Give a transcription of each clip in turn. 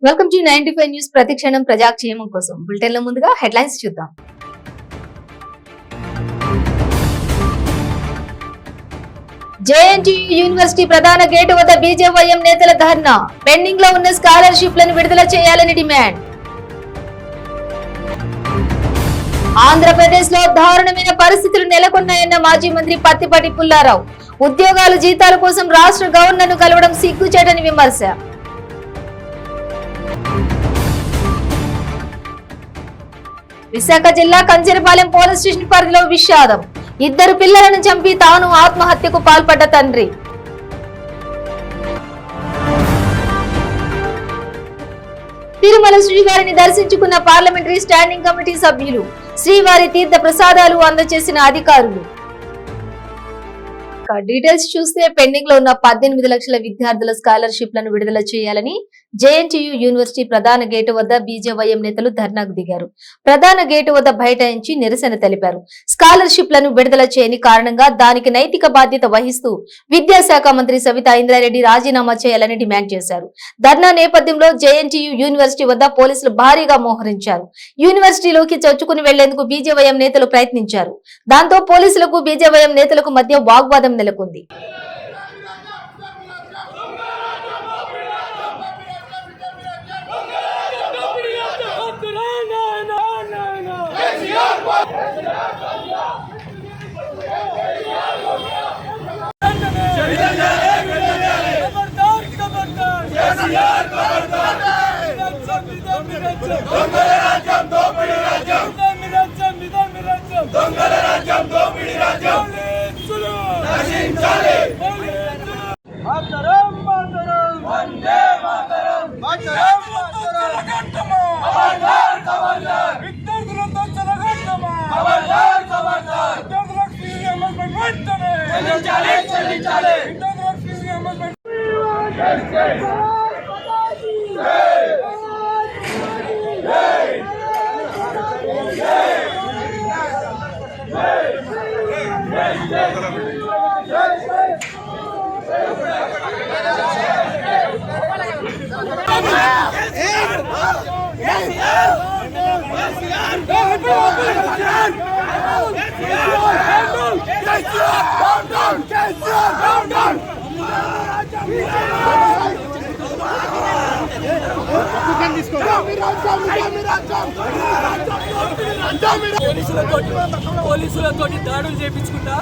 Welcome to 95 news. ప్రతిక్షణం ప్రజాక్షేమం కోసం bulletin లో ముందుగా హెడ్లైన్స్ చూద్దాం. జేఎన్టీయూ యూనివర్సిటీ ప్రధాన గేటు వద్ద బీజేవైఎం నేతల ధర్నా. పెండింగ్ లో ఉన్న స్కాలర్షిప్లను విడుదల చేయాలని డిమాండ్. ఆంధ్రప్రదేశ్ లో దారుణమైన పరిస్థితులు నెలకొన్నాయన్న మాజీ మంత్రి పత్తిపాటి పుల్లారావు. ఉద్యోగాలు జీతాల కోసం రాష్ట్ర గవర్నర్ ను కలవడం సిగ్గుచేటని విమర్శ. విశాఖ జిల్లా కంచెరపాలెం పోలీస్ స్టేషన్ పరిధిలో విషాదం. 2 పిల్లలను చంపి తాను ఆత్మహత్యకు పాల్పడ్డ తండ్రి. తిరుమల శ్రీవారిని దర్శించుకున్న పార్లమెంటరీ స్టాండింగ్ కమిటీ సభ్యులు. శ్రీవారి తీర్థ ప్రసాదాలు అందజేసిన అధికారులు. డీటెయిల్స్ చూస్తే పెండింగ్ లో ఉన్న 18 లక్షల విద్యార్థుల స్కాలర్షిప్లను విడుదల చేయాలని జేఎన్టీయూ యూనివర్సిటీ ప్రధాన గేటు వద్ద బీజేవైఎం నేతలు ధర్నాకు దిగారు. ప్రధాన గేటు వద్ద బైఠాయించి నిరసన తెలిపారు. స్కాలర్షిప్లను విడుదల చేయని కారణంగా దానికి నైతిక బాధ్యత వహిస్తూ విద్యాశాఖ మంత్రి సవితా ఇంద్రారెడ్డి రాజీనామా చేయాలని డిమాండ్ చేశారు. ధర్నా నేపథ్యంలో జేఎన్టీయూ యూనివర్సిటీ వద్ద పోలీసులు భారీగా మోహరించారు. యూనివర్సిటీలోకి చొచ్చుకుని వెళ్లేందుకు బీజేవైఎం నేతలు ప్రయత్నించారు. దాంతో పోలీసులకు బీజేవైఎం నేతలకు మధ్య వాగ్వాదం నెలకొంది. పోలీసులతో దాడులు చేయించుకుంటా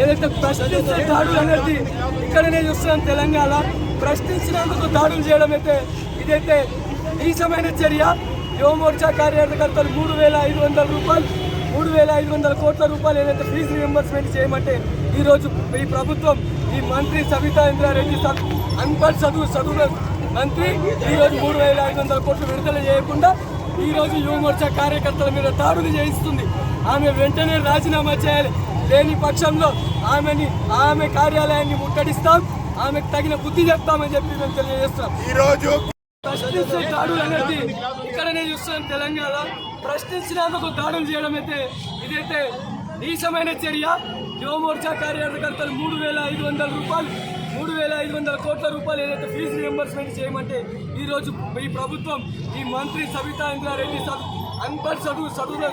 ఏదైతే ప్రశ్నించే దాడులు అనేది ఇక్కడనే చూస్తున్నాం. తెలంగాణ ప్రశ్నించినందుకు దాడులు చేయడం అయితే ఇదైతే నీచమైన చర్య. యువమోర్చా కార్యకర్తలు 3,500 రూపాయలు 3,500 కోట్ల రూపాయలు ఏదైతే ఫీజు రియంబర్స్మెంట్ చేయమంటే ఈరోజు ఈ ప్రభుత్వం ఈ మంత్రి సవితా ఇంద్రారెడ్డి అన్పఢ్ చదువుల మంత్రి ఈరోజు 3,500 కోట్లు విడుదల చేయకుండా ఈరోజు యువమోర్చా కార్యకర్తల మీద దాడులు చేయిస్తుంది. ఆమె వెంటనే రాజీనామా చేయాలి. లేని పక్షంలో ఆమె కార్యాలయాన్ని ముట్టడిస్తాం, ఆమెకు తగిన బుద్ధి చెప్తామని చెప్పి మేము తెలియజేస్తాం. ఈరోజు ప్రశ్నించే దాడులు అనేది ఇక్కడనే చూస్తున్నాం. తెలంగాణ ప్రశ్నించినందుకు దాడులు చేయడం అయితే ఇదైతే నీచమైన చర్య. యువమోర్చా కార్యకర్తలు 3,500 రూపాయలు 3,500 కోట్ల రూపాయలు ఏదైతే ఫీజు రియంబర్స్మెంట్ చేయమంటే ఈరోజు ఈ ప్రభుత్వం ఈ మంత్రి సవితా ఇంద్రారెడ్డి అన్పఢ్ చదువుల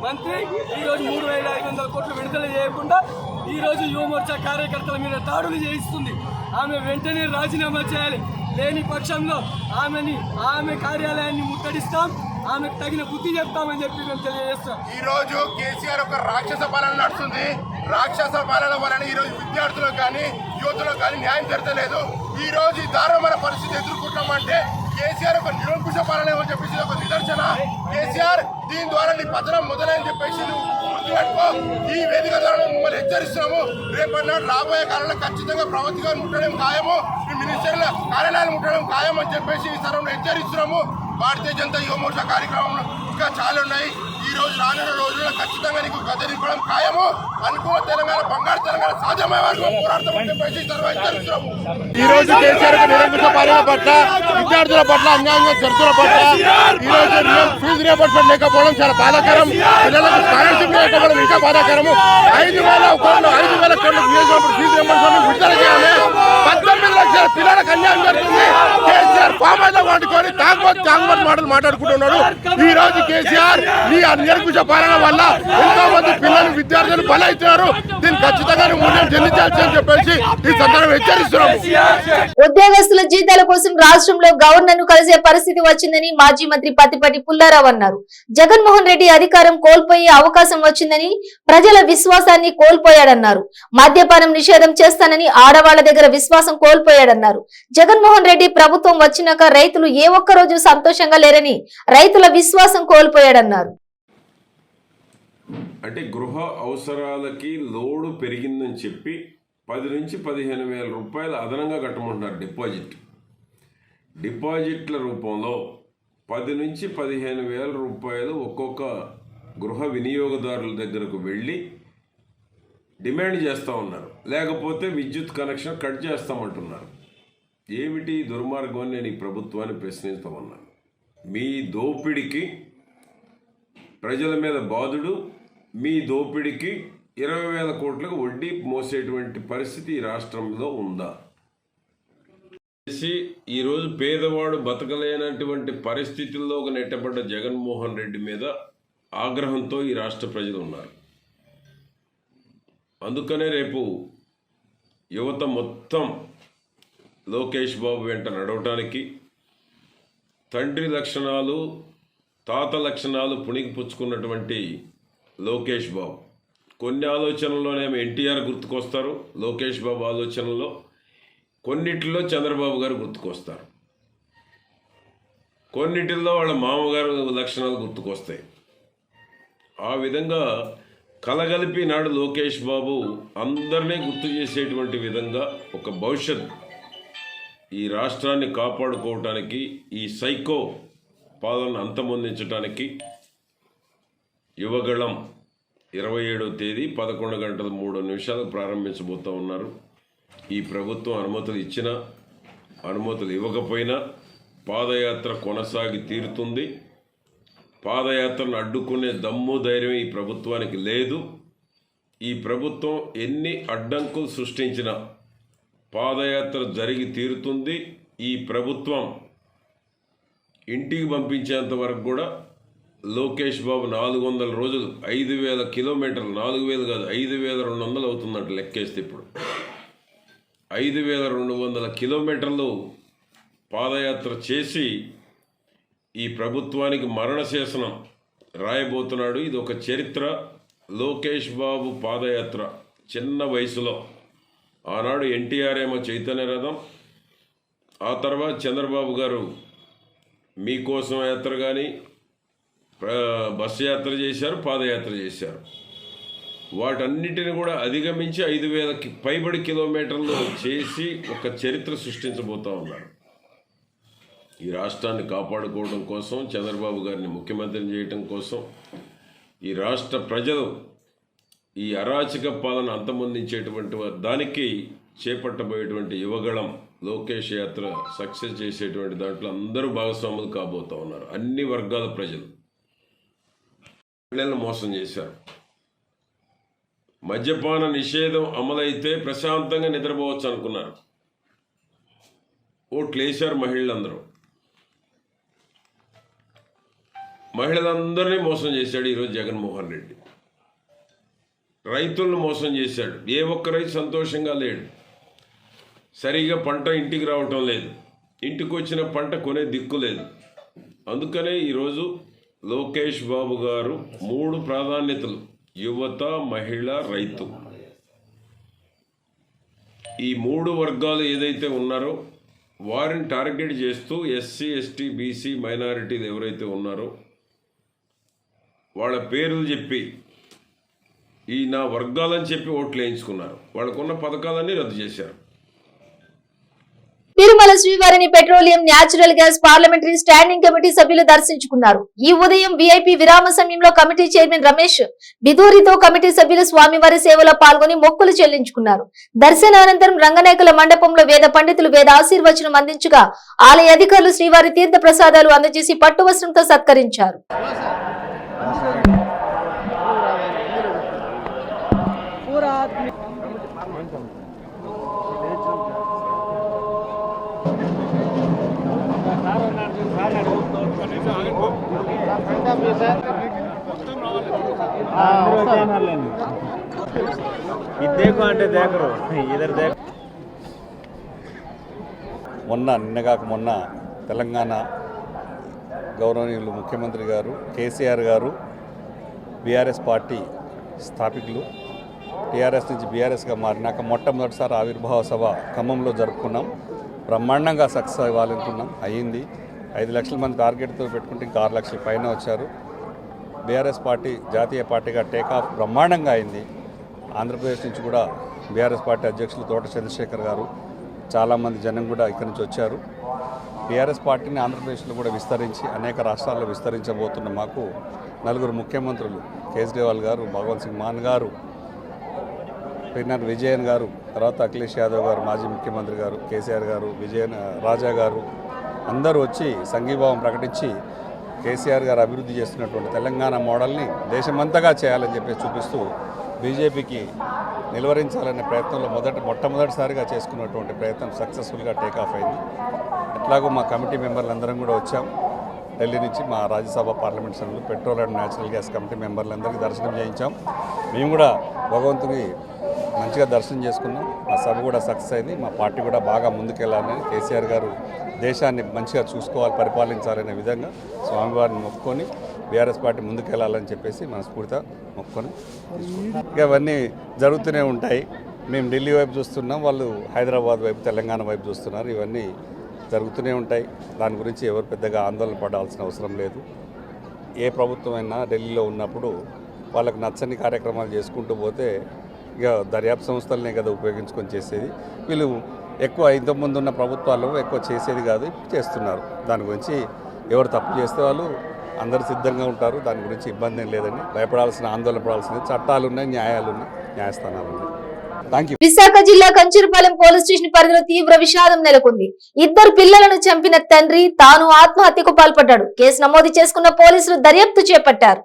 మంత్రి ఈరోజు 3,500 కోట్లు విడుదల చేయకుండా ఈరోజు యువమోర్చా కార్యకర్తల మీద దాడులు చేయిస్తుంది. ఆమె వెంటనే రాజీనామా చేయాలి. లేని పక్షంలో ఆమె కార్యాలయాన్ని ముట్టడిస్తాం, ఆమెకు తగిన బుద్ధి చెప్తామని చెప్పి మేము తెలియజేస్తాం. ఈ రోజు కేసీఆర్ ఒక రాక్షస పాలన నడుస్తుంది. రాక్షస పాలన వలన ఈ రోజు విద్యార్థులకు కానీ యువతులకు కానీ న్యాయం జరగలేదు. ఈ రోజు ఈ దారుణమైన పరిస్థితి ఎదుర్కొంటామంటే కేసీఆర్ ఒక నిరంకుశ పాలన అని చెప్పేసి ఒక నిదర్శన. కేసీఆర్ దీని ద్వారా నీ పతనం మొదలైన చెప్పేసి నువ్వు గుర్తుపెట్టుకో. ఈ వేదిక ద్వారా మిమ్మల్ని హెచ్చరిస్తున్నాము. రేపన్నాడు రాబోయే కాలంలో ఖచ్చితంగా ప్రభుత్వం ముట్టడం ఖాయము, ఈ మినిస్టర్ల కార్యాలయాలు ముట్టడం ఖాయం అని చెప్పేసి ఈ సరంలో హెచ్చరిస్తున్నాము. భారతీయ జనతా యువమోర్చా కార్యక్రమంలో ఇంకా చాలా ఉన్నాయి. ఈ రోజు రానున్న రోజుల్లో ఖచ్చితంగా నీకు గద్దెదింపడం ఖాయము. అనుకున్న తెలంగాణ బంగారు తెలంగాణ సాధ్యమయ్యే వరకు పోరాడతామని చెప్పేసి హెచ్చరిస్తున్నాము. ఈ రోజు కేసీఆర్ నిరంకుశ పాలన పట్ల, విద్యార్థుల పట్ల అన్యాయంగా చర్చల పట్ల ఈ రోజు ఫీజు రియంబర్స్మెంట్ లేకపోవడం చాలా బాధాకరం. పిల్లలకు స్కాలర్షిప్ లేకపోవడం ఇంకా బాధాకరము. 5,000 కోట్లు 5,000 కోట్లు ఫీజు రియంబర్స్మెంట్ విడుదల చేయాలి. 18 లక్షల పిల్లలకు అన్యాయం జరుగుతుంది. కేసీఆర్ ఫామ్ అయితే వాడుకొని తాగుబోతు మాటలు మాట్లాడుకుంటున్నాడు. ఈ రోజు కేసీఆర్ ఈ నిరంకుశ పాలన వల్ల ఎంతో మంది పిల్లలు విద్యార్థులు బలవుతున్నారు. దీన్ని ఖచ్చితంగా మూల్యం చెల్లించాల్సి అని చెప్పేసి ఈ సందర్భంగా హెచ్చరిస్తున్నాము. ఉద్యోగస్తుల జీతాల కోసం రాష్ట్రంలో గవర్నర్ ను కలిసే పరిస్థితి వచ్చిందని మాజీ మంత్రి పత్తిపాటి పుల్లారావు అన్నారు. జగన్మోహన్ రెడ్డి అధికారం కోల్పోయే అవకాశం వచ్చిందని, ప్రజల విశ్వాసాన్ని కోల్పోయాడన్నారు. మద్యపానం నిషేధం చేస్తానని ఆడవాళ్ల దగ్గర విశ్వాసం కోల్పోయాడన్నారు. జగన్మోహన్ రెడ్డి ప్రభుత్వం వచ్చినాక రైతులు ఏ ఒక్క రోజు సంతోషంగా లేరని, రైతుల విశ్వాసం కోల్పోయాడన్నారు. అంటే గృహ అవసరాలకి లోడు పెరిగిందని చెప్పి 10 నుంచి 15 వేల రూపాయలు అదనంగా కట్టమంటున్నారు. డిపాజిట్ల రూపంలో 10 నుంచి 15 వేల రూపాయలు ఒక్కొక్క గృహ వినియోగదారుల దగ్గరకు వెళ్ళి డిమాండ్ చేస్తూ ఉన్నారు. లేకపోతే విద్యుత్ కనెక్షన్ కట్ చేస్తామంటున్నారు. ఏమిటి దుర్మార్గం అని నేను ఈ ప్రభుత్వాన్ని ప్రశ్నిస్తూ ఉన్నాను. మీ దోపిడికి ప్రజల మీద బాధుడు, మీ దోపిడికి 20,000 కోట్లకు వడ్డీ మోసేటువంటి పరిస్థితి ఈ రాష్ట్రంలో ఉందా? ఈరోజు పేదవాడు బతకలేనటువంటి పరిస్థితుల్లో నెట్టబడ్డ జగన్మోహన్ రెడ్డి మీద ఆగ్రహంతో ఈ రాష్ట్ర ప్రజలు ఉన్నారు. అందుకనే రేపు యువత మొత్తం లోకేష్ బాబు వెంట నడవటానికి, తండ్రి లక్షణాలు తాత లక్షణాలు పుణికిపుచ్చుకున్నటువంటి లోకేష్ బాబు కొన్ని ఆలోచనల్లోనేమో ఎన్టీఆర్ గుర్తుకొస్తారు. లోకేష్ బాబు ఆలోచనలో కొన్నిటిలో చంద్రబాబు గారు గుర్తుకొస్తారు. కొన్నిటిల్లో వాళ్ళ మామగారు లక్షణాలు గుర్తుకొస్తాయి. ఆ విధంగా కలగలిపి నాడు లోకేష్ బాబు అందరినీ గుర్తు చేసేటువంటి విధంగా ఒక భవిష్యత్ ఈ రాష్ట్రాన్ని కాపాడుకోవటానికి, ఈ సైకో పాలన అంతమొందించడానికి యువగళం 27వ తేదీ 11:03 ప్రారంభించబోతూ ఉన్నారు. ఈ ప్రభుత్వం అనుమతులు ఇచ్చినా అనుమతులు ఇవ్వకపోయినా పాదయాత్ర కొనసాగి తీరుతుంది. పాదయాత్రను అడ్డుకునే దమ్ము ధైర్యం ఈ ప్రభుత్వానికి లేదు. ఈ ప్రభుత్వం ఎన్ని అడ్డంకులు సృష్టించినా పాదయాత్ర జరిగి తీరుతుంది. ఈ ప్రభుత్వం ఇంటికి పంపించేంత వరకు కూడా లోకేష్ బాబు 400 రోజులు 5,000 కిలోమీటర్లు, 4,000 కాదు 5,200 అవుతుందంట లెక్కేస్తే. ఇప్పుడు 5,200 కిలోమీటర్లు పాదయాత్ర చేసి ఈ ప్రభుత్వానికి మరణశాసనం రాయబోతున్నాడు. ఇది ఒక చరిత్ర. లోకేష్ బాబు పాదయాత్ర చిన్న వయసులో ఆనాడు ఎన్టీఆర్ ఏమో చైతన్య రథం, ఆ తర్వాత చంద్రబాబు గారు మీకోసం యాత్ర కానీ బస్సు యాత్ర చేశారు, పాదయాత్ర చేశారు. వాటన్నిటిని కూడా అధిగమించి 5,000కి పైబడి కిలోమీటర్లు చేసి ఒక చరిత్ర సృష్టించబోతూ ఉన్నారు. ఈ రాష్ట్రాన్ని కాపాడుకోవడం కోసం, చంద్రబాబు గారిని ముఖ్యమంత్రిని చేయటం కోసం, ఈ రాష్ట్ర ప్రజలు ఈ అరాచక పాలన అంతమొందించేటువంటి దానికి చేపట్టబోయేటువంటి యువగళం లోకేష్ యాత్ర సక్సెస్ చేసేటువంటి దాంట్లో అందరూ భాగస్వాములు కాబోతూ ఉన్నారు. అన్ని వర్గాల ప్రజలు మహిళలను మోసం చేశారు. మద్యపాన నిషేధం అమలైతే ప్రశాంతంగా నిద్రపోవచ్చు అనుకున్నారు. ఓట్లు వేశారు మహిళలందరూ. మహిళలందరినీ మోసం చేశాడు ఈరోజు జగన్మోహన్ రెడ్డి. రైతులను మోసం చేశాడు. ఏ ఒక్క రైతు సంతోషంగా లేడు. సరిగా పంట ఇంటికి రావటం లేదు. ఇంటికి వచ్చిన పంట కొనే దిక్కు లేదు. అందుకనే ఈరోజు లోకేష్ బాబు గారు 3 ప్రాధాన్యతలు: యువత, మహిళ, రైతు. ఈ 3 వర్గాలు ఏదైతే ఉన్నారో వారిని టార్గెట్ చేస్తూ ఎస్సీ, ఎస్టీ, బీసీ, మైనారిటీలు ఎవరైతే ఉన్నారో వాళ్ళ పేర్లు చెప్పి ఈ నా వర్గాలని చెప్పి ఓట్లు వేయించుకున్నారు. వాళ్ళకున్న పథకాలన్నీ రద్దు చేశారు. తిరుమల శ్రీవారిని petroleum, natural gas parliamentary standing committee సభ్యులు దర్శించుకున్నారు. ఈ ఉదయం వీఐపీ విరామ సమయంలో కమిటీ చైర్మన్ రమేష్ బిదూరితో కమిటీ సభ్యులు స్వామివారి సేవలో పాల్గొని మొక్కులు చెల్లించుకున్నారు. దర్శనానంతరం రంగనాయకుల మండపంలో వేద పండితులు వేద ఆశీర్వచనం అందించగా ఆలయ అధికారులు శ్రీవారి తీర్థ ప్రసాదాలు అందజేసి పట్టు వస్త్రంతో సత్కరించారు. మొన్న తెలంగాణ గౌరవనీయులు ముఖ్యమంత్రి గారు కేసీఆర్ గారు బీఆర్ఎస్ పార్టీ స్థాపికులు టీఆర్ఎస్ నుంచి బీఆర్ఎస్గా మారినాక మొట్టమొదటిసారి ఆవిర్భావ సభ ఖమ్మంలో జరుపుకున్నాం. బ్రహ్మాండంగా సక్సెస్ అవ్వాలనుకున్నాం, అయ్యింది. 5 లక్షల మంది టార్గెట్తో పెట్టుకుంటే ఇంకా 6 లక్షల పైన వచ్చారు. బీఆర్ఎస్ పార్టీ జాతీయ పార్టీగా టేకాఫ్ బ్రహ్మాండంగా అయింది. ఆంధ్రప్రదేశ్ నుంచి కూడా బీఆర్ఎస్ పార్టీ అధ్యక్షులు తోట చంద్రశేఖర్ గారు, చాలామంది జనం కూడా ఇక్కడి నుంచి వచ్చారు. బీఆర్ఎస్ పార్టీని ఆంధ్రప్రదేశ్లో కూడా విస్తరించి అనేక రాష్ట్రాల్లో విస్తరించబోతున్న మాకు 4 ముఖ్యమంత్రులు కేజ్రీవాల్ గారు, భగవంత్ సింగ్ మాన్ గారు, పిన్నర్ విజయన్ గారు, తర్వాత అఖిలేష్ యాదవ్ గారు మాజీ ముఖ్యమంత్రి గారు, కేసీఆర్ గారు, విజయన్ రాజా గారు అందరూ వచ్చి సంఘీభావం ప్రకటించి కేసీఆర్ గారు అభివృద్ధి చేస్తున్నటువంటి తెలంగాణ మోడల్ని దేశమంతగా చేయాలని చెప్పి చూపిస్తూ బీజేపీకి నిలువరించాలనే ప్రయత్నంలో మొట్టమొదటిసారిగా చేసుకున్నటువంటి ప్రయత్నం సక్సెస్ఫుల్గా టేకాఫ్ అయింది. ఎట్లాగో మా కమిటీ మెంబర్లందరం కూడా వచ్చాం. ఢిల్లీ నుంచి మా రాజ్యసభ పార్లమెంట్ సభ్యులు, petrol and natural gas committee మెంబర్లందరికీ దర్శనం చేయించాం. మేము కూడా భగవంతుని మంచిగా దర్శనం చేసుకున్నాం. మా సభ కూడా సక్సెస్ అయింది. మా పార్టీ కూడా బాగా ముందుకెళ్ళాలని, కేసీఆర్ గారు దేశాన్ని మంచిగా చూసుకోవాలి, పరిపాలించాలనే విధంగా స్వామివారిని మొక్కుకొని బీఆర్ఎస్ పార్టీ ముందుకెళ్ళాలని చెప్పేసి మనస్ఫూర్తిగా మొక్కుకొని ఇక అవన్నీ జరుగుతూనే ఉంటాయి. మేము ఢిల్లీ వైపు చూస్తున్నాం, వాళ్ళు హైదరాబాద్ వైపు, తెలంగాణ వైపు చూస్తున్నారు. ఇవన్నీ జరుగుతూనే ఉంటాయి. దాని గురించి ఎవరు పెద్దగా ఆందోళన పడాల్సిన అవసరం లేదు. ఏ ప్రభుత్వం అయినా ఢిల్లీలో ఉన్నప్పుడు వాళ్ళకు నచ్చని కార్యక్రమాలు చేసుకుంటూ పోతే ఇక దర్యాప్తు సంస్థలనే కదా ఉపయోగించుకొని చేసేది. వీళ్ళు ఎక్కువ ఇంతకుముందు ఉన్న ప్రభుత్వాలు ఎక్కువ చేసేది కాదు, ఇప్పుడు చేస్తున్నారు. దాని గురించి ఎవరు తప్పు చేస్తే వాళ్ళు అందరూ సిద్ధంగా ఉంటారు. దాని గురించి ఇబ్బంది ఏం లేదండి. భయపడాల్సిన, ఆందోళన పడాల్సింది చట్టాలు ఉన్నాయి, న్యాయాలు ఉన్నాయి, న్యాయస్థానాలు ఉన్నాయి. Thank you. విశాఖ జిల్లా కంచూరుపాలెం పోలీస్ స్టేషన్ పరిధిలో తీవ్ర విషాదం నెలకొంది. 2 పిల్లలను చంపిన తండ్రి తాను ఆత్మహత్యకు పాల్పడ్డాడు. కేసు నమోదు చేసుకున్న పోలీసులు దర్యాప్తు చేపట్టారు.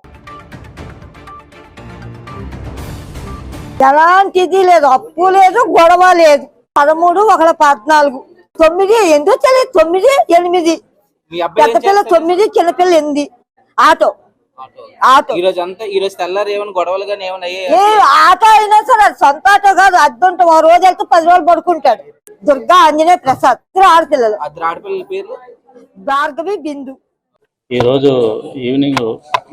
ఎలాంటిది లేదు, అప్పు లేదు, గొడవ లేదు. 13, 1 14, 9 ఎందుకు తెలియదు. 9, 8 పెద్ద పిల్ల 9, చిన్నపిల్ల 8. ఆటో ఈ రోజు తెల్లారు ఏమైనా గొడవలు కానీ ఏమైనా ఆటో అయినా సరే సొంత ఆటో కాదు, అద్దుంటాం. ఆ రోజు వెళ్తే 10 రోజులు పడుకుంటాడు. దుర్గా, ఆంజనేయ, ప్రసాద్, 3 ఆడపిల్లలు. ఆడపిల్లల పేర్లు భార్గవి, బిందు. ఈ రోజు ఈవినింగ్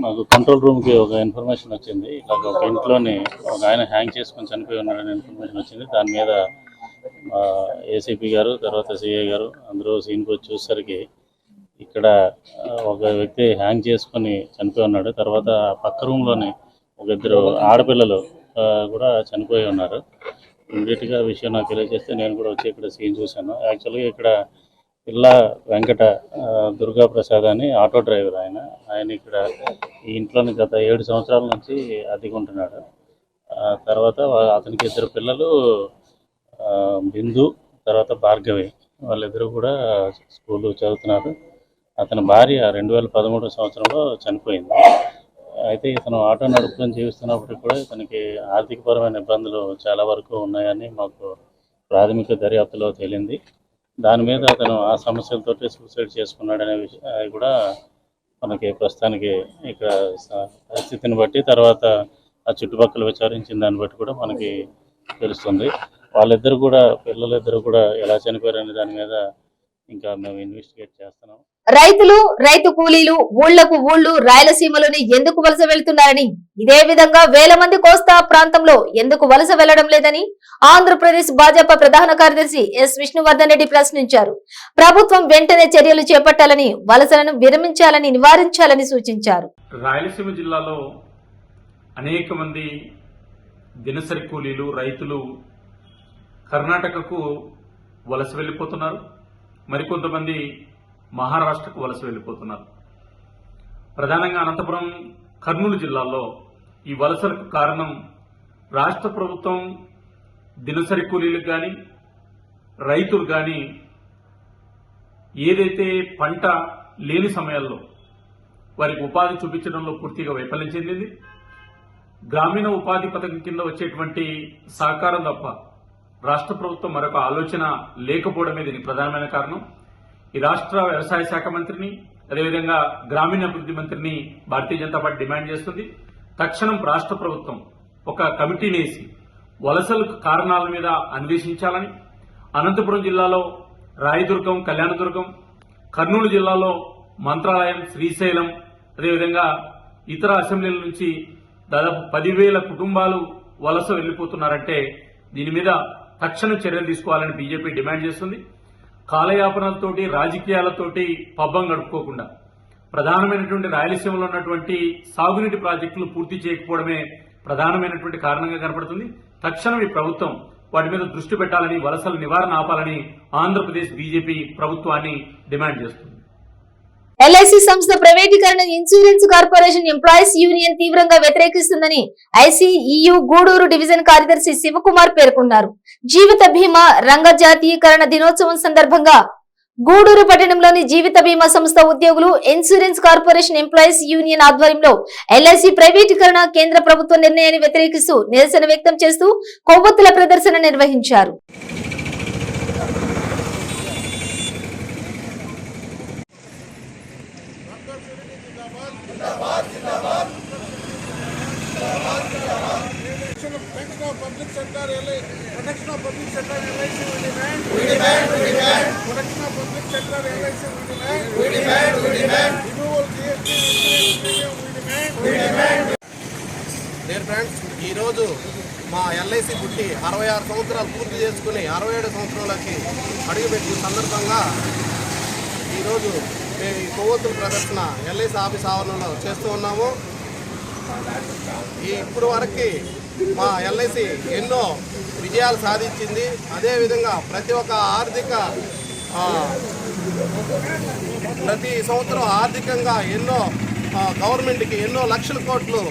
మాకు కంట్రోల్ రూమ్ కి ఒక ఇన్ఫర్మేషన్ వచ్చింది. ఇలాగ ఒక ఇంట్లోని ఒక ఆయన హ్యాంగ్ చేసుకొని చనిపోయి ఉన్నాడని ఇన్ఫర్మేషన్ వచ్చింది. దాని మీద ఏసీపీ గారు, తర్వాత సిఐ గారు అందరూ సీన్కి వచ్చి చూసేసరికి ఇక్కడ ఒక వ్యక్తి హ్యాంగ్ చేసుకొని చనిపోయి ఉన్నాడు. తర్వాత పక్క రూమ్లోని ఒక 2 ఆడపిల్లలు కూడా చనిపోయి ఉన్నారు. ఇమీడియట్గా విషయం నాకు తెలియజేస్తే నేను కూడా వచ్చి ఇక్కడ సీన్ చూశాను. యాక్చువల్గా ఇక్కడ పిల్ల వెంకట దుర్గా ప్రసాద్ అని ఆటో డ్రైవర్. ఆయన ఇక్కడ ఈ ఇంట్లోని గత 7 సంవత్సరాల నుంచి అద్దెకుంటున్నాడు. తర్వాత అతనికి 2 పిల్లలు, బిందు, తర్వాత భార్గవి. వాళ్ళిద్దరూ కూడా స్కూల్ చదువుతున్నారు. అతని భార్య 2013 సంవత్సరంలో చనిపోయింది. అయితే ఇతను ఆటో నడుపుకొని జీవిస్తున్నప్పటికీ కూడా ఇతనికి ఆర్థికపరమైన ఇబ్బందులు చాలా వరకు ఉన్నాయని మాకు ప్రాథమిక దర్యాప్తులో తేలింది. దాని మీద అతను ఆ సమస్యలతో సూసైడ్ చేసుకున్నాడనే విషయం కూడా మనకి ప్రస్తుతానికి ఇక్కడ పరిస్థితిని బట్టి, తర్వాత ఆ చుట్టుపక్కల విచారించిన దాన్ని బట్టి కూడా మనకి తెలుస్తుంది. వాళ్ళిద్దరు కూడా, పిల్లలిద్దరూ కూడా ఎలా చనిపోయారనే దాని మీద ఇంకా మేము ఇన్వెస్టిగేట్ చేస్తున్నాం. రైతులు, రైతు కూలీలు ఊళ్లకు ఊళ్లు రాయలసీమలోనే ఎందుకు వలస వెళ్తున్నారని, ఇదే విధంగా వేల మంది కోస్తా ప్రాంతంలో ఎందుకు వలస వెళ్లడం లేదని ఆంధ్రప్రదేశ్ భాజపా ప్రధాన కార్యదర్శి ఎస్ విష్ణువర్ధన్ రెడ్డి ప్రశ్నించారు. ప్రభుత్వం వెంటనే చర్యలు చేపట్టాలని, వలసలను విరమించాలని, నివారించాలని సూచించారు. రాయలసీమ జిల్లాలో అనేక మంది దినసరి కూలీలు, రైతులు కర్ణాటకకు వలస వెళ్ళిపోతున్నారు. మరికొంతమంది మహారాష్ట్రకు వలస వెళ్ళిపోతున్నారు. ప్రధానంగా అనంతపురం, కర్నూలు జిల్లాల్లో ఈ వలసలకు కారణం రాష్ట్ర ప్రభుత్వం దినసరి కూలీలకు కానీ, రైతులు కానీ ఏదైతే పంట లేని సమయాల్లో వారికి ఉపాధి చూపించడంలో పూర్తిగా వైఫల్యం చెందింది. గ్రామీణ ఉపాధి పథకం కింద వచ్చేటువంటి సహకారం తప్ప రాష్ట్ర ప్రభుత్వం మరొక ఆలోచన లేకపోవడమే దీనికి ప్రధానమైన కారణం. ఈ రాష్ట్ర వ్యవసాయ శాఖ మంత్రిని, అదేవిధంగా గ్రామీణాభివృద్ధి మంత్రిని భారతీయ జనతా పార్టీ డిమాండ్ చేస్తుంది. తక్షణం రాష్ట్ర ప్రభుత్వం ఒక కమిటీని వేసి వలసలకు కారణాల మీద అన్వేషించాలని, అనంతపురం జిల్లాలో రాయదుర్గం, కళ్యాణదుర్గం, కర్నూలు జిల్లాలో మంత్రాలయం, శ్రీశైలం, అదేవిధంగా ఇతర అసెంబ్లీల నుంచి దాదాపు 10,000 కుటుంబాలు వలస వెళ్లిపోతున్నారంటే దీని మీద తక్షణ చర్యలు తీసుకోవాలని బీజేపీ డిమాండ్ చేస్తుంది. కాలయాపనలతోటి, రాజకీయాలతోటి పబ్బం గడుపుకోకుండా ప్రధానమైనటువంటి రాయలసీమలో ఉన్నటువంటి సాగునీటి ప్రాజెక్టులు పూర్తి చేయకపోవడమే ప్రధానమైనటువంటి కారణంగా కనపడుతుంది. తక్షణం ఈ ప్రభుత్వం వాటి మీద దృష్టి పెట్టాలని, వలసల నివారణ ఆపాలని ఆంధ్రప్రదేశ్ బీజేపీ ప్రభుత్వాన్ని డిమాండ్ చేస్తుంది. ఎల్ఐసి సంస్థ ప్రైవేటీకరణ ఇన్సూరెన్స్ కార్పొరేషన్ ఎంప్లాయీస్ యూనియన్ తీవ్రంగా వ్యతిరేకిస్తుందని ఐసీఈయు గూడూరు డివిజన్ కార్యదర్శి శివకుమార్ పేర్కొన్నారు. జీవిత బీమా రంగ జాతీయకరణ దినోత్సవం సందర్భంగా గూడూరు పట్టణంలోని జీవిత బీమా సంస్థ ఉద్యోగులు ఇన్సూరెన్స్ కార్పొరేషన్ ఎంప్లాయీస్ యూనియన్ ఆధ్వర్యంలో ఎల్ఐసి ప్రైవేటీకరణ కేంద్ర ప్రభుత్వ నిర్ణయాన్ని వ్యతిరేకిస్తూ నిరసన వ్యక్తం చేస్తూ కొవ్వొత్తుల ప్రదర్శన నిర్వహించారు. డియర్ ఫ్రెండ్స్, ఈరోజు మా ఎల్ఐసి పుట్టి 66 సంవత్సరాలు పూర్తి చేసుకుని 67 సంవత్సరాలకి అడుగుపెట్టిన సందర్భంగా ఈరోజు మేము ఈ కొవ్వొత్తుల ప్రదర్శన ఎల్ఐసి ఆఫీస్ ఆవరణలో చేస్తూ ఉన్నాము. ఇప్పుడు వరకు మా ఎల్ఐసి ఎన్నో విజయాలు సాధించింది. అదేవిధంగా ప్రతి సంవత్సరం ఆర్థికంగా ఎన్నో గవర్నమెంట్కి ఎన్నో లక్షల కోట్లు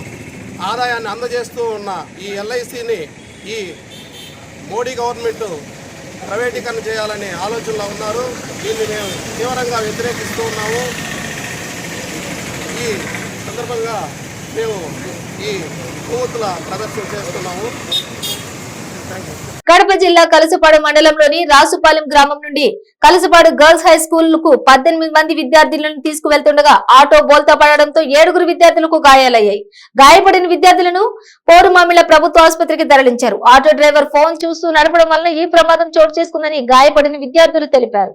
ఆదాయాన్ని అందజేస్తూ ఉన్న ఈ ఎల్ఐసిని ఈ మోడీ గవర్నమెంట్ ప్రైవేటీకరణ చేయాలనే ఆలోచనలో ఉన్నారు. దీన్ని మేము తీవ్రంగా వ్యతిరేకిస్తూ ఉన్నాము. ఈ సందర్భంగా మేము ఈ కొవ్వొత్తుల ప్రదర్శన చేస్తున్నాము. కడప జిల్లా కలసపాడు మండలంలోని రాసుపాలెం గ్రామం నుండి కలసపాడు గర్ల్స్ హై స్కూల్ కు 18 మంది విద్యార్థులను తీసుకువెళ్తుండగా ఆటో బోల్తా పడడంతో 7 విద్యార్థులకు గాయాలయ్యాయి. గాయపడిన విద్యార్థులను పోరుమామిళ్ల ప్రభుత్వ ఆసుపత్రికి తరలించారు. ఆటో డ్రైవర్ ఫోన్ చూస్తూ నడపడం వలన ఈ ప్రమాదం చోటు చేసుకుందని గాయపడిన విద్యార్థులు తెలిపారు.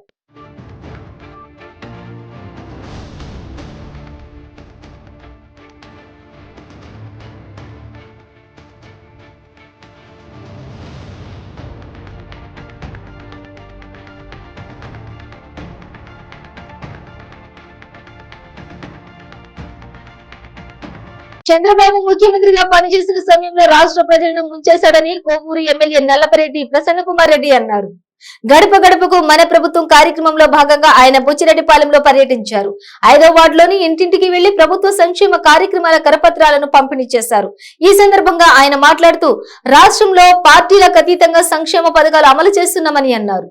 చంద్రబాబు ముఖ్యమంత్రిగా పనిచేసిన సమయంలో రాష్ట్ర ప్రజలను ముంచేశాడని కోవూరు ఎమ్మెల్యే నల్లపరెడ్డి ప్రసన్న కుమార్ రెడ్డి అన్నారు. గడప గడపకు మన ప్రభుత్వం కార్యక్రమంలో భాగంగా ఆయన బుచ్చిరెడ్డిపాలెంలో పర్యటించారు. 5వ వార్డులోని ఇంటింటికి వెళ్లి ప్రభుత్వ సంక్షేమ కార్యక్రమాల కరపత్రాలను పంపిణీ చేశారు. ఈ సందర్భంగా ఆయన మాట్లాడుతూ రాష్ట్రంలో పార్టీలకు అతీతంగా సంక్షేమ పథకాలు అమలు చేస్తున్నామని అన్నారు.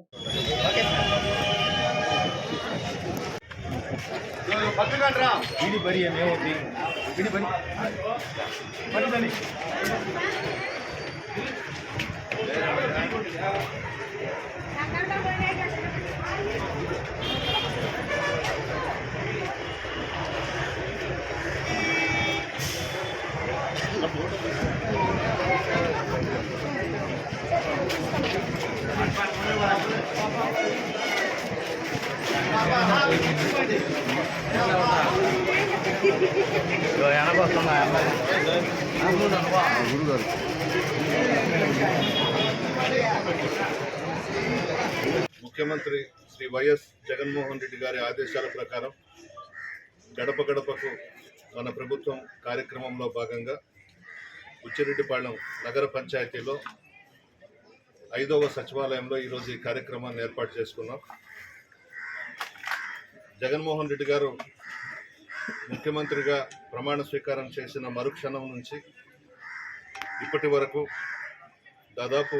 ముఖ్యమంత్రి శ్రీ వైఎస్ జగన్మోహన్ రెడ్డి గారి ఆదేశాల ప్రకారం గడప గడపకు మన ప్రభుత్వం కార్యక్రమంలో భాగంగా బుచ్చిరెడ్డిపాళెం నగర పంచాయతీలో 5వ సచివాలయంలో ఈరోజు ఈ కార్యక్రమాన్ని ఏర్పాటు చేసుకున్నాం. జగన్మోహన్ రెడ్డి గారు ముఖ్యమంత్రిగా ప్రమాణ స్వీకారం చేసిన మరుక్షణం నుంచి ఇప్పటి వరకు దాదాపు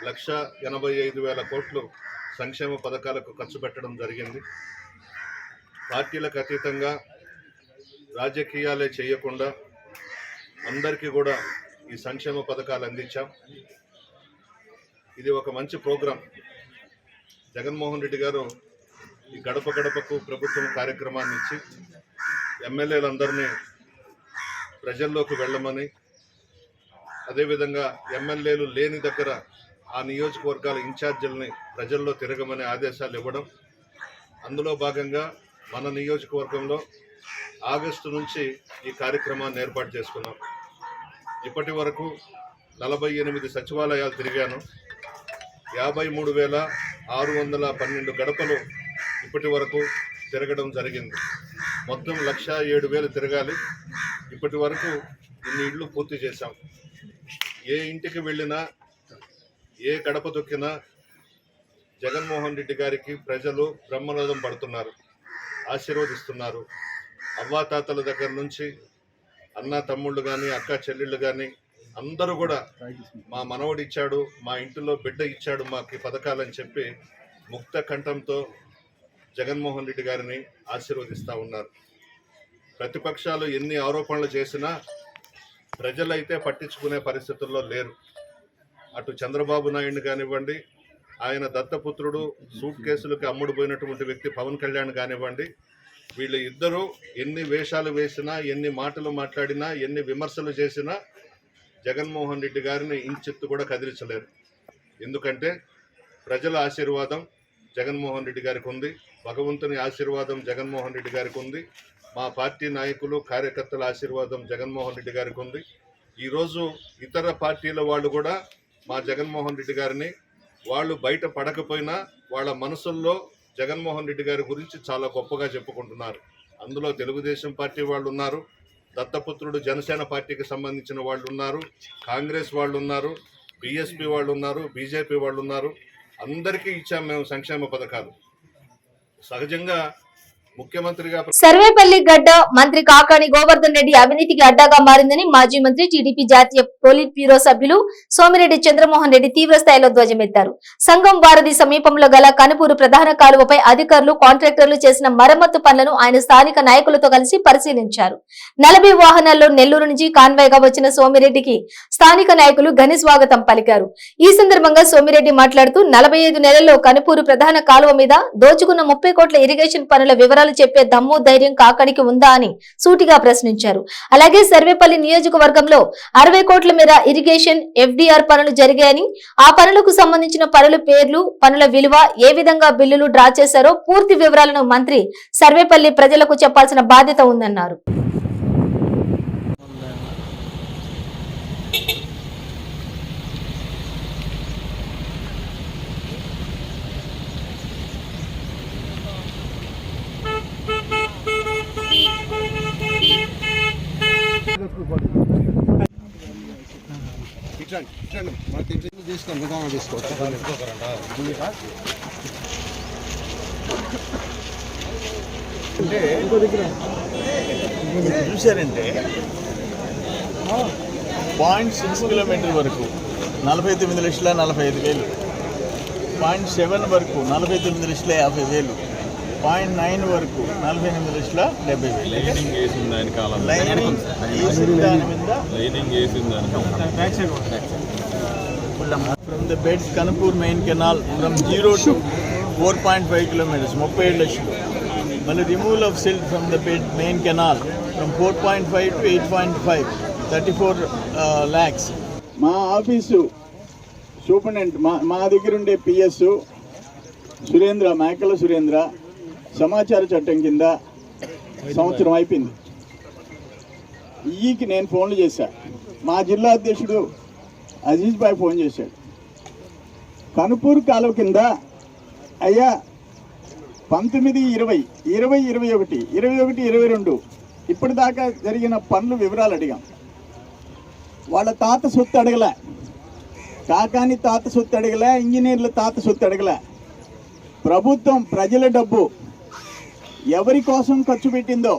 1,85,000 కోట్లు సంక్షేమ పథకాలకు ఖర్చు పెట్టడం జరిగింది. పార్టీలకు అతీతంగా రాజకీయాలే చేయకుండా అందరికీ కూడా ఈ సంక్షేమ పథకాలు అందించాం. ఇది ఒక మంచి ప్రోగ్రాం. జగన్మోహన్ రెడ్డి గారు ఈ గడప గడపకు ప్రభుత్వం కార్యక్రమాన్ని ఇచ్చి ఎమ్మెల్యేలందరినీ ప్రజల్లోకి వెళ్ళమని, అదేవిధంగా ఎమ్మెల్యేలు లేని దగ్గర ఆ నియోజకవర్గాల ఇన్ఛార్జీలని ప్రజల్లో తిరగమని ఆదేశాలు ఇవ్వడం. అందులో భాగంగా మన నియోజకవర్గంలో ఆగస్టు నుంచి ఈ కార్యక్రమాన్ని ఏర్పాటు చేసుకున్నాం. ఇప్పటి వరకు 48 సచివాలయాలు తిరిగాను. 53,612 గడపలు ఇప్పటి వరకు తిరగడం జరిగింది. మొత్తం 1,07,000 తిరగాలి. ఇప్పటి వరకు ఇన్ని ఇళ్ళు పూర్తి చేశాం. ఏ ఇంటికి వెళ్ళినా, ఏ గడప తొక్కినా జగన్మోహన్ రెడ్డి గారికి ప్రజలు బ్రహ్మరథం పడుతున్నారు, ఆశీర్వదిస్తున్నారు. అవ్వాతాతల దగ్గర నుంచి అన్న తమ్ముళ్ళు కానీ, అక్క చెల్లెళ్ళు కానీ అందరూ కూడా మా మనవడు ఇచ్చాడు, మా ఇంటిలో బిడ్డ ఇచ్చాడు మాకు ఈ పథకాలని చెప్పి ముక్త కంఠంతో జగన్మోహన్ రెడ్డి గారిని ఆశీర్వదిస్తూ ఉన్నారు. ప్రతిపక్షాలు ఎన్ని ఆరోపణలు చేసినా ప్రజలైతే పట్టించుకునే పరిస్థితుల్లో లేరు. అటు చంద్రబాబు నాయుడిని కానివ్వండి, ఆయన దత్తపుత్రుడు సూట్ కేసులకి అమ్ముడుపోయినటువంటి వ్యక్తి పవన్ కళ్యాణ్ కానివ్వండి, వీళ్ళు ఇద్దరూ ఎన్ని వేషాలు వేసినా, ఎన్ని మాటలు మాట్లాడినా, ఎన్ని విమర్శలు చేసినా జగన్మోహన్ రెడ్డి గారిని ఇంచెత్తు కూడా కదిలించలేరు. ఎందుకంటే ప్రజల ఆశీర్వాదం జగన్మోహన్ రెడ్డి గారికి ఉంది, భగవంతుని ఆశీర్వాదం జగన్మోహన్ రెడ్డి గారికి ఉంది, మా పార్టీ నాయకులు కార్యకర్తల ఆశీర్వాదం జగన్మోహన్ రెడ్డి గారికి ఉంది. ఈరోజు ఇతర పార్టీల వాళ్ళు కూడా మా జగన్మోహన్ రెడ్డి గారిని, వాళ్ళు బయట పడకపోయినా వాళ్ళ మనసుల్లో జగన్మోహన్ రెడ్డి గారి గురించి చాలా గొప్పగా చెప్పుకుంటున్నారు. అందులో తెలుగుదేశం పార్టీ వాళ్ళు ఉన్నారు, దత్తపుత్రుడు జనసేన పార్టీకి సంబంధించిన వాళ్ళు ఉన్నారు, కాంగ్రెస్ వాళ్ళు ఉన్నారు, బీఎస్పీ వాళ్ళు ఉన్నారు, బీజేపీ వాళ్ళు ఉన్నారు. అందరికీ ఇచ్చాం మేము సంక్షేమ పథకాలు. సహజంగా ముఖ్యమంత్రిగా సర్వేపల్లి గడ్డ మంత్రి కాకాని గోవర్ధన్ రెడ్డి అవినీతికి అడ్డాగా మారిందని మాజీ మంత్రి టీడీపీ జాతీయ పోలిట్ బ్యూరో సభ్యులు సోమిరెడ్డి చంద్రమోహన్ రెడ్డి తీవ్ర స్థాయిలో ధ్వజమెత్తారు. సంగం వారధి సమీపంలో గల కనుపూరు ప్రధాన కాలువపై అధికారులు, కాంట్రాక్టర్లు చేసిన మరమ్మత్తు పనులను ఆయన స్థానిక నాయకులతో కలిసి పరిశీలించారు. 40 వాహనాల్లో నెల్లూరు నుంచి కాన్వాయ్గా వచ్చిన సోమిరెడ్డికి స్థానిక నాయకులు ఘన స్వాగతం పలికారు. ఈ సందర్భంగా సోమిరెడ్డి మాట్లాడుతూ 45 నెలల్లో కనుపూరు ప్రధాన కాలువ మీద దోచుకున్న 30 కోట్ల ఇరిగేషన్ పనుల వివరాలు చెప్పే దమ్ము ధైర్యం కాకానికి ఉందా అని సూటిగా ప్రశ్నించారు. అలాగే సర్వేపల్లి నియోజకవర్గంలో 60 కోట్ల మేర ఇరిగేషన్ FDR పనులు జరిగాయని, ఆ పనులకు సంబంధించిన పనుల పేర్లు, పనుల విలువ, ఏ విధంగా బిల్లులు డ్రా చేశారో పూర్తి వివరాలను మంత్రి సర్వేపల్లి ప్రజలకు చెప్పాల్సిన బాధ్యత ఉందన్నారు. చూశారంటే 0.6 కిలోమీటర్ వరకు 49,45,000, 0.7 వరకు 49,50,000, 0.9 వరకు 48,70,000. లైనింగ్ వేసిన దాని కాలం from the bed Kanupur main canal from 0 to 4.5 kilometers 37 లక్షలు. మళ్ళీ removal of silt from the bed main canal from 4.5 to 8.5 34 lakhs. మా ఆఫీసు సూపరింటెండెంట్ మా దగ్గర ఉండే PS సురేంద్ర, మేకల సురేంద్ర సమాచార చట్టం కింద సంవత్సరం అయిపోయింది. ఈకి నేను ఫోన్లు చేశా, మా జిల్లా అధ్యక్షుడు అజీజ్ భాయ్ ఫోన్ చేశాడు. కనుపూర్ కాలువ కింద అయ్యా 19, 20, 21, 22 ఇప్పటిదాకా జరిగిన పనులు వివరాలు అడిగాం. వాళ్ళ తాత సొత్తు అడగలే, కాకాని తాత సొత్తు అడగలే, ఇంజనీర్ల తాత సొత్తు అడగలే. ప్రభుత్వం ప్రజల డబ్బు ఎవరి కోసం ఖర్చు పెట్టిందో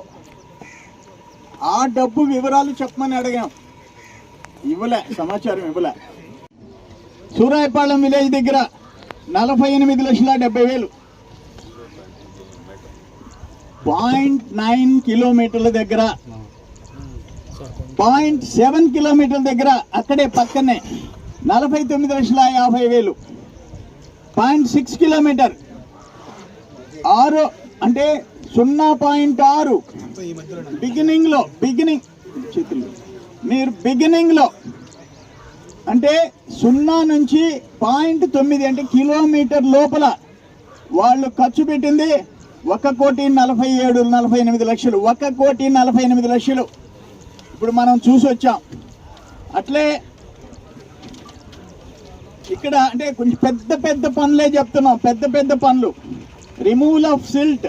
ఆ డబ్బు వివరాలు చెప్పమని అడిగాం. ఇవ్వలే, సమాచారం ఇవ్వలే. సూరాయపాళెం విలేజ్ దగ్గర 48,70,000, 0.9 కిలోమీటర్ల దగ్గర, 0.7 కిలోమీటర్ల దగ్గర అక్కడే పక్కనే 49,50,000, 0.6 కిలోమీటర్ 6 అంటే 0.6 బిగినింగ్లో అంటే 0 నుంచి 0.9 అంటే కిలోమీటర్ లోపల వాళ్ళు ఖర్చు పెట్టింది 1,47,48,00,000. 1,48,00,000 ఇప్పుడు మనం చూసి వచ్చాం. అట్లే ఇక్కడ అంటే కొంచెం పెద్ద పనులే చెప్తున్నాం. పెద్ద పనులు. Removal of silt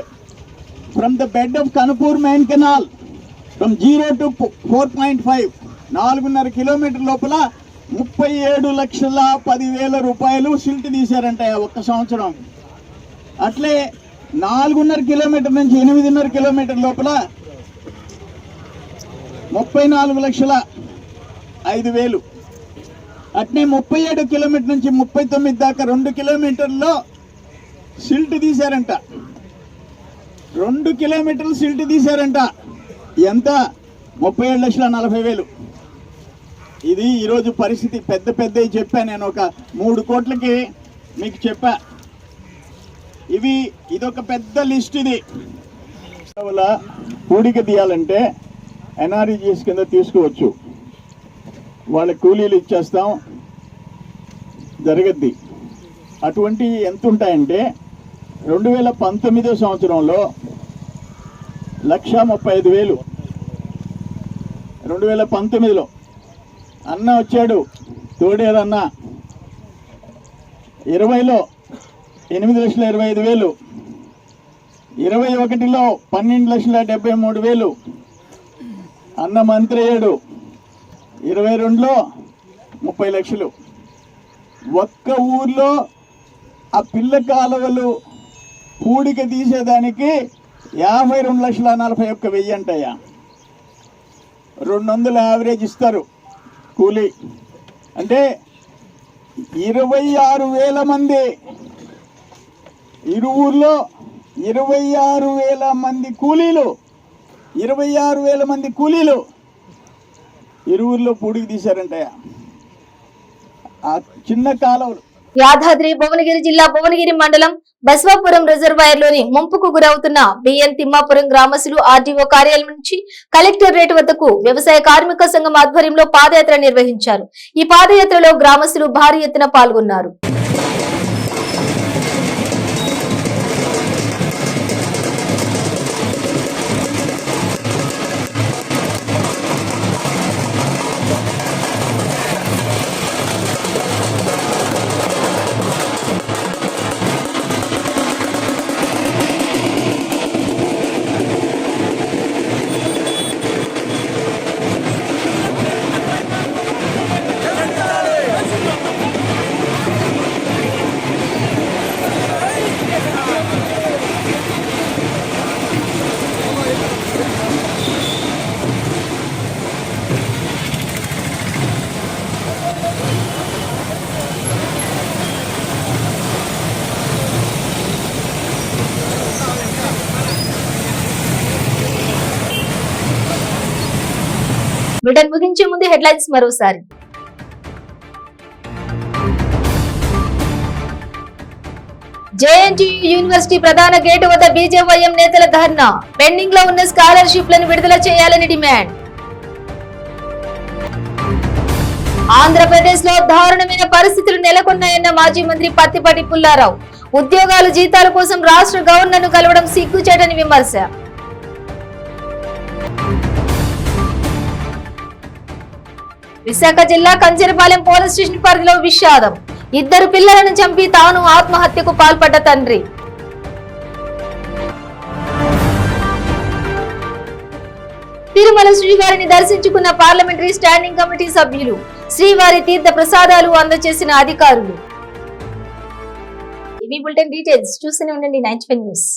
from the bed of Kanupur main canal from 0 to 4.5 4.5 kilometre లోపల 37,10,000 రూపాయలు సిల్ట్ తీశారంట ఒక్క సంవత్సరం. అట్లే 4.5 కిలోమీటర్ నుంచి 8.5 కిలోమీటర్ లోపల 34,05,000. అట్నే 37 కిలోమీటర్ నుంచి 39 దాకా 2 కిలోమీటర్లో సిల్ట్ తీశారంట. 2 కిలోమీటర్లు సిల్ట్ తీశారంట. ఎంత? 37,40,000. ఇది ఈరోజు పరిస్థితి. పెద్దవి చెప్పా నేను. ఒక 3 కోట్లకి మీకు చెప్పా. ఇదొక పెద్ద లిస్ట్. ఇది కూడిక తీయాలంటే ఎన్ఆర్ఈజీఎస్ కింద తీసుకోవచ్చు. వాళ్ళ కూలీలు ఇచ్చేస్తాం, జరగద్ది. అటువంటి ఎంత ఉంటాయంటే 2019 సంవత్సరంలో 1,35,000. 2019లో అన్న వచ్చాడు, తోడేరన్న. 20లో 8,25,000. 21లో 12,73,000 అన్న మంత్రి అయ్యాడు. 22లో 30 లక్షలు. ఒక్క ఊర్లో ఆ పిల్ల కాలువలు పూడిక తీసేదానికి 52,41,000 అంటయ్యా. 200 యావరేజ్ ఇస్తారు కూలీ. అంటే 26,000 మంది. ఇరువుర్లో 26,000 మంది కూలీలు. 26,000 మంది కూలీలు ఇరువుర్లో పూడికి తీశారంటయ్యా ఆ చిన్న కాలువలు. యాదాద్రి భువనగిరి జిల్లా భువనగిరి మండలం బస్వాపురం రిజర్వాయర్ లోని ముంపుకు గురవుతున్న బిఎన్ తిమ్మాపురం గ్రామస్తులు ఆర్డీఓ కార్యాలయం నుంచి కలెక్టరేట్ వద్దకు వ్యవసాయ కార్మిక సంఘం ఆధ్వర్యంలో పాదయాత్ర నిర్వహించారు. ఈ పాదయాత్రలో గ్రామస్తులు భారీ ఎత్తున పాల్గొన్నారు. బ్రిటన్ ముగించే ముందు హెడ్లైన్స్ మరోసారి. జేఎన్టీయూ యూనివర్సిటీ ప్రధాన గేటు వద్ద బీజేవైఎం నేతల ధర్నా. పెండింగ్ లో ఉన్న స్కాలర్షిప్లను విడుదల చేయాలని డిమాండ్. ఆంధ్రప్రదేశ్ లో దారుణమైన పరిస్థితులు నెలకొన్నాయన్న మాజీ మంత్రి పత్తిపాటి పుల్లారావు. ఉద్యోగాల జీతాల కోసం రాష్ట్ర గవర్నర్ ను కలవడం సిగ్గుచేటని విమర్శ. విశాఖ జిల్లా కంచెరపాలెం పోలీస్ స్టేషన్ పరిధిలో విషాదం. 2 పిల్లలను చంపి తాను ఆత్మహత్యకు పాల్పడ్డ తండ్రి. తిరుమల శ్రీవారిని దర్శించుకున్న పార్లమెంటరీ స్టాండింగ్ కమిటీ సభ్యులు. శ్రీవారి తీర్థ ప్రసాదాలు అందజేసిన అధికారులు. ఇవి బులెటిన్ డీటెయిల్స్. చూస్తూనే ఉండండి 95 న్యూస్.